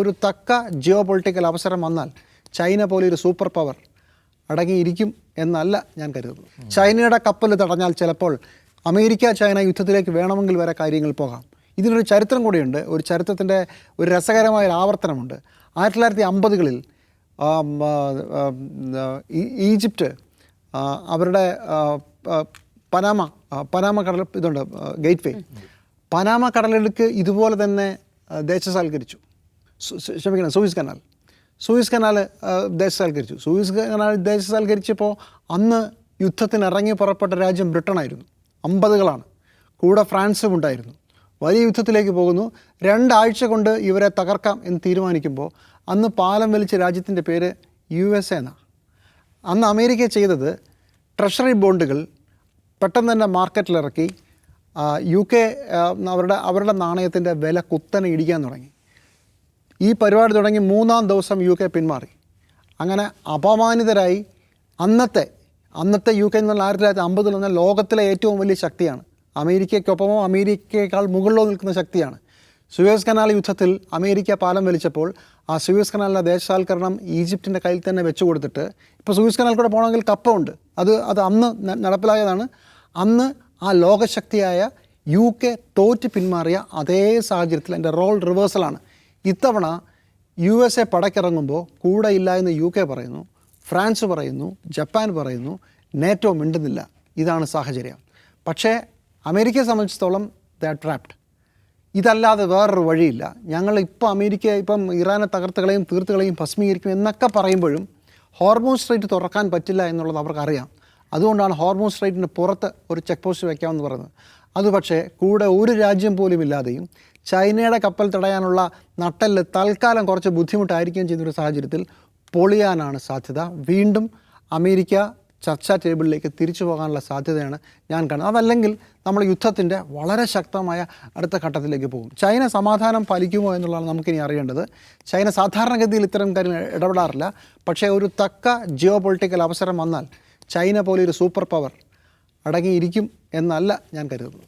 ഒരു തക്ക geo political അവസരം വന്നാൽ ചൈന പോലെ ഒരു സൂപ്പർ പവർ അടങ്ങിയിരിക്കും എന്നല്ല ഞാൻ കരുതുന്നത്. ചൈനയുടെ കപ്പൽ തടഞ്ഞാൽ ചിലപ്പോൾ അമേരിക്ക ചൈന യുദ്ധത്തിലേക്ക് വേണമെങ്കിൽ വരെ കാര്യങ്ങൾ പോകാം. ഇതിനൊരു ചരിത്രം കൂടിയുണ്ട്. ഒരു ചരിത്രത്തിൻ്റെ ഒരു രസകരമായ ഒരു ആവർത്തനമുണ്ട്. 1950-കളിൽ ഈജിപ്റ്റ് അവരുടെ പനാമ കടൽ ഇതുണ്ട്, ഗേറ്റ് വേ, പനാമ കടലിടുക്ക് ഇതുപോലെ തന്നെ ദേശസാൽക്കരിച്ചു. സൂയിസ് കനാൽ ദേശസാൽക്കരിച്ചു. സൂയിസ് കനാൽ ദേശസാൽക്കരിച്ചപ്പോൾ അന്ന് യുദ്ധത്തിന് ഇറങ്ങി പുറപ്പെട്ട രാജ്യം ബ്രിട്ടനായിരുന്നു. 50-കളാണ്. കൂടെ ഫ്രാൻസും ഉണ്ടായിരുന്നു. വലിയ യുദ്ധത്തിലേക്ക് പോകുന്നു. 2 ആഴ്ച കൊണ്ട് ഇവരെ തകർക്കാം എന്ന് തീരുമാനിക്കുമ്പോൾ അന്ന് പാലം വലിച്ച രാജ്യത്തിൻ്റെ പേര് USA എന്നാണ്. അന്ന് അമേരിക്ക ചെയ്തത് ട്രഷറി ബോണ്ടുകൾ പെട്ടെന്ന് തന്നെ മാർക്കറ്റിലിറക്കി UK അവരുടെ നാണയത്തിൻ്റെ വില കുത്തനെ ഇടിക്കാൻ തുടങ്ങി. ഈ പരിപാടി തുടങ്ങി 3-ാം ദിവസം UK പിന്മാറി. അങ്ങനെ അപമാനിതരായി അന്നത്തെ UK എന്ന് പറഞ്ഞാൽ 1950-ൽ വന്ന ലോകത്തിലെ ഏറ്റവും വലിയ ശക്തിയാണ്. അമേരിക്കയ്ക്കൊപ്പമോ അമേരിക്കയേക്കാൾ മുകളിലോ നിൽക്കുന്ന ശക്തിയാണ്. സൂയസ് കനാൽ യുദ്ധത്തിൽ അമേരിക്ക പാലം വലിച്ചപ്പോൾ ആ സൂയസ് കനാലിൻ്റെ ദേശസാൽക്കരണം ഈജിപ്തിൻ്റെ കയ്യിൽ തന്നെ വെച്ചു കൊടുത്തിട്ട് ഇപ്പോൾ സൂയസ് കനാൽ കൂടെ പോകണമെങ്കിൽ കപ്പമുണ്ട്. അത് അന്ന് നടപ്പിലായതാണ്. അന്ന് ആ ലോകശക്തിയായ UK തോറ്റ് പിന്മാറിയ അതേ സാഹചര്യത്തിൽ എൻ്റെ റോൾ റിവേഴ്സലാണ്. ഇത്തവണ USA പടക്കിറങ്ങുമ്പോൾ കൂടെ ഇല്ല എന്ന് UK പറയുന്നു, ഫ്രാൻസ് പറയുന്നു, ജപ്പാൻ പറയുന്നു, നേറ്റോ മിണ്ടുന്നില്ല. ഇതാണ് സാഹചര്യം. പക്ഷേ അമേരിക്കയെ സംബന്ധിച്ചിടത്തോളം ദേ ആർ ട്രാപ്ഡ്. ഇതല്ലാതെ വേറൊരു വഴിയില്ല. അമേരിക്ക ഇപ്പം ഇറാനെ തകർത്തുകളെയും തീർത്തുകളെയും ഭസ്മീകരിക്കും എന്നൊക്കെ പറയുമ്പോഴും ഹോർമൂസ് സ്ട്രൈറ്റ് തുറക്കാൻ പറ്റില്ല എന്നുള്ളത് അവർക്കറിയാം. അതുകൊണ്ടാണ് ഹോർമൂസ് സ്ട്രൈറ്റിന് പുറത്ത് ഒരു ചെക്ക് പോസ്റ്റ് വയ്ക്കാമെന്ന് പറയുന്നത്. അത് പക്ഷേ കൂടെ ഒരു രാജ്യം പോലും ഇല്ലാതെയും ചൈനയുടെ കപ്പൽ തടയാനുള്ള നട്ടെല്ല് തൽക്കാലം കുറച്ച് ബുദ്ധിമുട്ടായിരിക്കുകയും ചെയ്യുന്നൊരു സാഹചര്യത്തിൽ പൊളിയാനാണ് സാധ്യത. വീണ്ടും അമേരിക്ക ചർച്ചാ ടേബിളിലേക്ക് തിരിച്ചു പോകാനുള്ള സാധ്യതയാണ് ഞാൻ കാണുന്നത്. അതല്ലെങ്കിൽ നമ്മൾ യുദ്ധത്തിൻ്റെ വളരെ ശക്തമായ അടുത്ത ഘട്ടത്തിലേക്ക് പോകും. ചൈന സമാധാനം പാലിക്കുമോ എന്നുള്ളതാണ് നമുക്കിനി അറിയേണ്ടത്. ചൈന സാധാരണഗതിയിൽ ഇത്തരം കാര്യങ്ങൾ ഇടപെടാറില്ല. പക്ഷേ ഒരു തക്ക ജിയോ പൊളിറ്റിക്കൽ അവസരം വന്നാൽ ചൈന പോലെ ഒരു സൂപ്പർ പവർ അടങ്ങിയിരിക്കും എന്നല്ല ഞാൻ കരുതുന്നത്.